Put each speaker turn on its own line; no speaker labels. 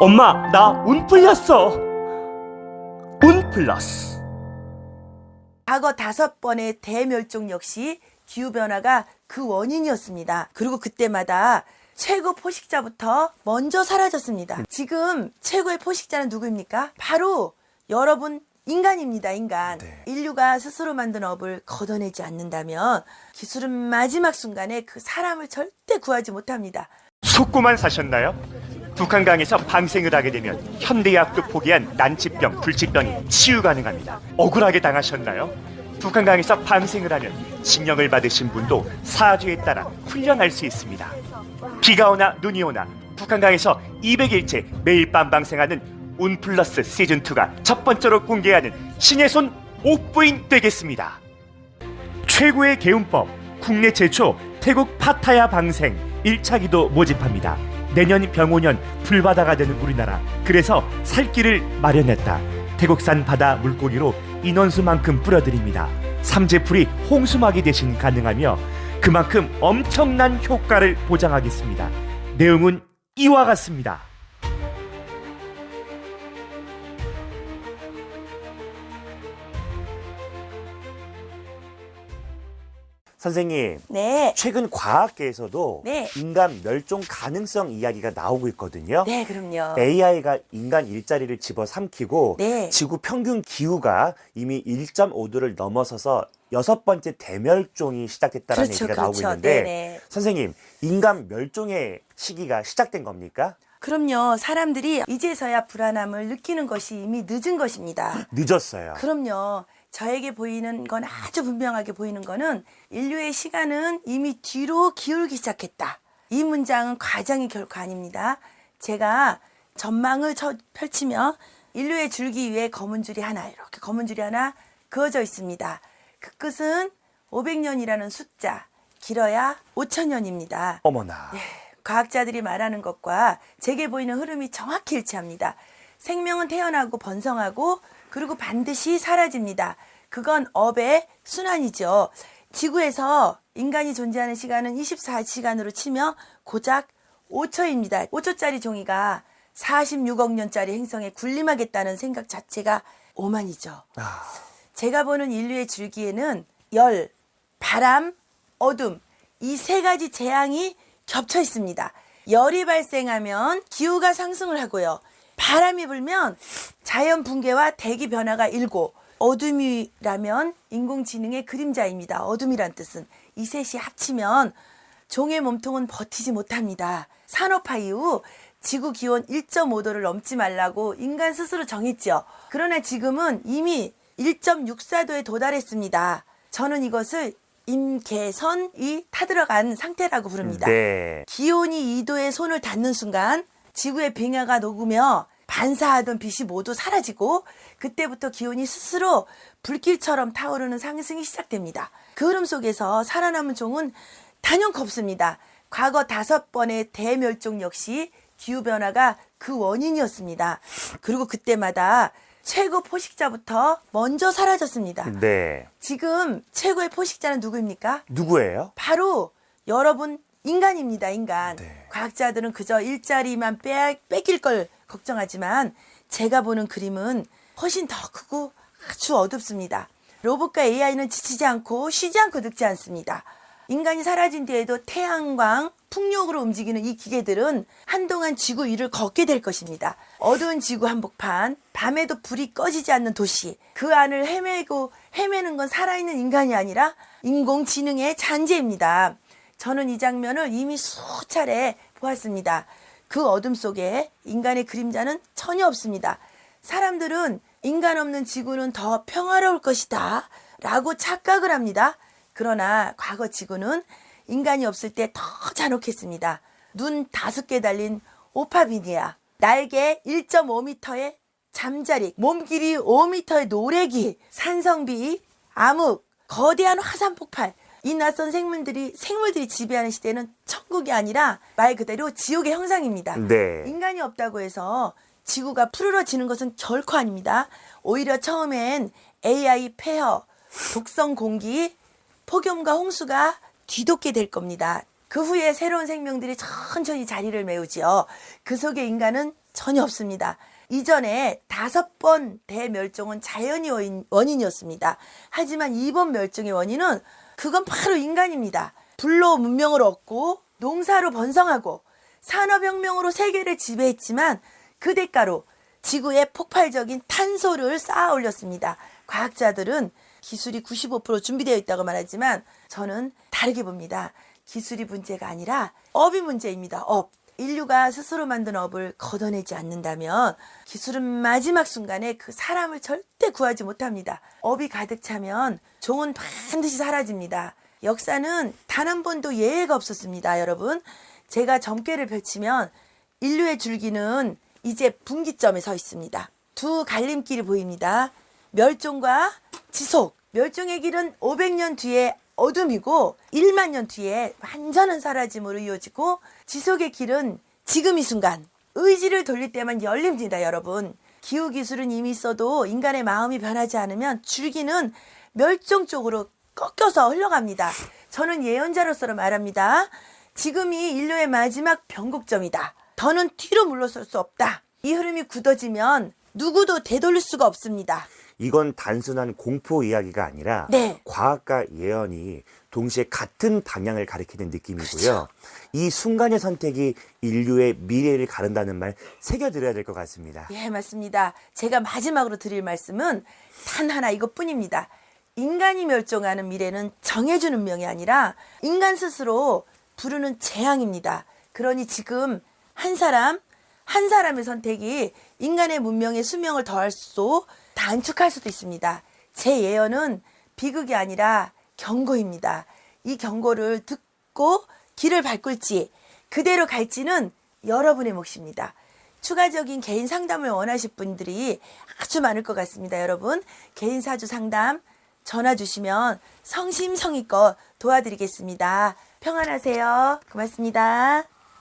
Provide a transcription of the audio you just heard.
엄마, 나 운 풀렸어. 운 플러스.
과거 5번의 대멸종 역시 기후변화가 그 원인이었습니다. 그리고 그때마다 최고 포식자부터 먼저 사라졌습니다. 지금 최고의 포식자는 누구입니까? 바로 여러분 인간입니다. 인간.
네.
인류가 스스로 만든 업을 걷어내지 않는다면 기술은 마지막 순간에 그 사람을 절대 구하지 못합니다.
속고만 사셨나요? 북한강에서 방생을 하게 되면 현대의학도 포기한 난치병, 불치병이 치유 가능합니다. 억울하게 당하셨나요? 북한강에서 방생을 하면 징역을 받으신 분도 사주에 따라 훈련할 수 있습니다. 비가 오나 눈이 오나 북한강에서 200일째 매일 밤 방생하는 운플러스 시즌2가 첫 번째로 공개하는 신의 손 옥부인 되겠습니다. 최고의 개운법, 국내 최초 태국 파타야 방생 1차기도 모집합니다. 내년 병오년 불바다가 되는 우리나라, 그래서 살 길을 마련했다. 태국산 바다 물고기로 인원수만큼 뿌려드립니다. 삼재풀이 홍수막이 대신 가능하며 그만큼 엄청난 효과를 보장하겠습니다. 내용은 이와 같습니다. 선생님,
네.
최근 과학계에서도
네.
인간 멸종 가능성 이야기가 나오고 있거든요.
네, 그럼요.
AI가 인간 일자리를 집어삼키고
네.
지구 평균 기후가 이미 1.5도를 넘어서서 6번째 대멸종이 시작됐다는
그렇죠,
얘기가 나오고
그렇죠.
있는데
네네.
선생님, 인간 멸종의 시기가 시작된 겁니까?
그럼요. 사람들이 이제서야 불안함을 느끼는 것이 이미 늦은 것입니다.
늦었어요.
그럼요. 저에게 보이는 건 아주 분명하게 보이는 거는 인류의 시간은 이미 뒤로 기울기 시작했다. 이 문장은 과장이 결코 아닙니다. 제가 전망을 펼치며 인류의 줄기 위에 검은 줄이 하나, 이렇게 검은 줄이 하나 그어져 있습니다. 그 끝은 500년이라는 숫자, 길어야 5000년입니다.
어머나.
과학자들이 말하는 것과 제게 보이는 흐름이 정확히 일치합니다. 생명은 태어나고 번성하고 그리고 반드시 사라집니다. 그건 업의 순환이죠. 지구에서 인간이 존재하는 시간은 24시간으로 치며 고작 5초입니다. 5초짜리 종이가 46억 년짜리 행성에 군림하겠다는 생각 자체가 오만이죠. 제가 보는 인류의 줄기에는 열, 바람, 어둠, 이 3가지 재앙이 겹쳐 있습니다. 열이 발생하면 기후가 상승을 하고요. 바람이 불면 자연 붕괴와 대기 변화가 일고, 어둠이라면 인공지능의 그림자입니다. 어둠이란 뜻은 이 셋이 합치면 종의 몸통은 버티지 못합니다. 산업화 이후 지구 기온 1.5도를 넘지 말라고 인간 스스로 정했죠. 그러나 지금은 이미 1.64도에 도달했습니다. 저는 이것을 임계선이 타들어간 상태라고 부릅니다.
네.
기온이 2도에 손을 닿는 순간 지구의 빙하가 녹으며 반사하던 빛이 모두 사라지고 그때부터 기온이 스스로 불길처럼 타오르는 상승이 시작됩니다. 그 흐름 속에서 살아남은 종은 단연코 없습니다. 과거 5번의 대멸종 역시 기후변화가 그 원인이었습니다. 그리고 그때마다 최고 포식자부터 먼저 사라졌습니다.
네.
지금 최고의 포식자는 누구입니까?
누구예요?
바로 여러분 인간입니다. 인간.
네.
과학자들은 그저 일자리만 뺏길 걸 걱정하지만 제가 보는 그림은 훨씬 더 크고 아주 어둡습니다. 로봇과 AI는 지치지 않고 쉬지 않고 늙지 않습니다. 인간이 사라진 뒤에도 태양광, 풍력으로 움직이는 이 기계들은 한동안 지구 위를 걷게 될 것입니다. 어두운 지구 한복판, 밤에도 불이 꺼지지 않는 도시, 그 안을 헤매는 건 살아있는 인간이 아니라 인공지능의 잔재입니다. 저는 이 장면을 이미 수차례 보았습니다. 그 어둠 속에 인간의 그림자는 전혀 없습니다. 사람들은 인간 없는 지구는 더 평화로울 것이다 라고 착각을 합니다. 그러나 과거 지구는 인간이 없을 때 더 잔혹했습니다. 눈 5개 달린 오파비니아, 날개 1.5m의 잠자리, 몸 길이 5m의 노래기, 산성비, 암흑, 거대한 화산 폭발, 이 낯선 생물들이 지배하는 시대는 천국이 아니라 말 그대로 지옥의 형상입니다.
네.
인간이 없다고 해서 지구가 푸르러지는 것은 결코 아닙니다. 오히려 처음엔 AI 폐허, 독성 공기, 폭염과 홍수가 뒤덮게 될 겁니다. 그 후에 새로운 생명들이 천천히 자리를 메우지요. 그 속에 인간은 전혀 없습니다. 이전에 5번 대멸종은 자연이 원인이었습니다. 하지만 이번 멸종의 원인은 그건 바로 인간입니다. 불로 문명을 얻고 농사로 번성하고 산업혁명으로 세계를 지배했지만 그 대가로 지구에 폭발적인 탄소를 쌓아 올렸습니다. 과학자들은 기술이 95% 준비되어 있다고 말하지만 저는 다르게 봅니다. 기술이 문제가 아니라 업이 문제입니다. 업. 인류가 스스로 만든 업을 걷어내지 않는다면 기술은 마지막 순간에 그 사람을 절대 구하지 못합니다. 업이 가득 차면 종은 반드시 사라집니다. 역사는 단 한 번도 예외가 없었습니다. 여러분, 제가 점괘를 펼치면 인류의 줄기는 이제 분기점에 서 있습니다. 두 갈림길이 보입니다. 멸종과 지속. 멸종의 길은 500년 뒤에 어둠이고 1만 년 뒤에 완전한 사라짐으로 이어지고, 지속의 길은 지금 이 순간 의지를 돌릴 때만 열립니다. 여러분, 기후기술은 이미 있어도 인간의 마음이 변하지 않으면 줄기는 멸종 쪽으로 꺾여서 흘러갑니다. 저는 예언자로서 말합니다. 지금이 인류의 마지막 변곡점이다. 더는 뒤로 물러설 수 없다. 이 흐름이 굳어지면 누구도 되돌릴 수가 없습니다.
이건 단순한 공포 이야기가 아니라
네.
과학과 예언이 동시에 같은 방향을 가리키는 느낌이고요.
그렇죠.
이 순간의 선택이 인류의 미래를 가른다는 말 새겨들어야 될 것 같습니다.
예, 맞습니다. 제가 마지막으로 드릴 말씀은 단 하나 이것뿐입니다. 인간이 멸종하는 미래는 정해준 운명이 아니라 인간 스스로 부르는 재앙입니다. 그러니 지금 한 사람의 선택이 인간의 문명의 수명을 더할 수도 단축할 수도 있습니다. 제 예언은 비극이 아니라 경고입니다. 이 경고를 듣고 길을 바꿀지 그대로 갈지는 여러분의 몫입니다. 추가적인 개인 상담을 원하실 분들이 아주 많을 것 같습니다. 여러분, 개인 사주 상담 전화 주시면 성심성의껏 도와드리겠습니다. 평안하세요. 고맙습니다.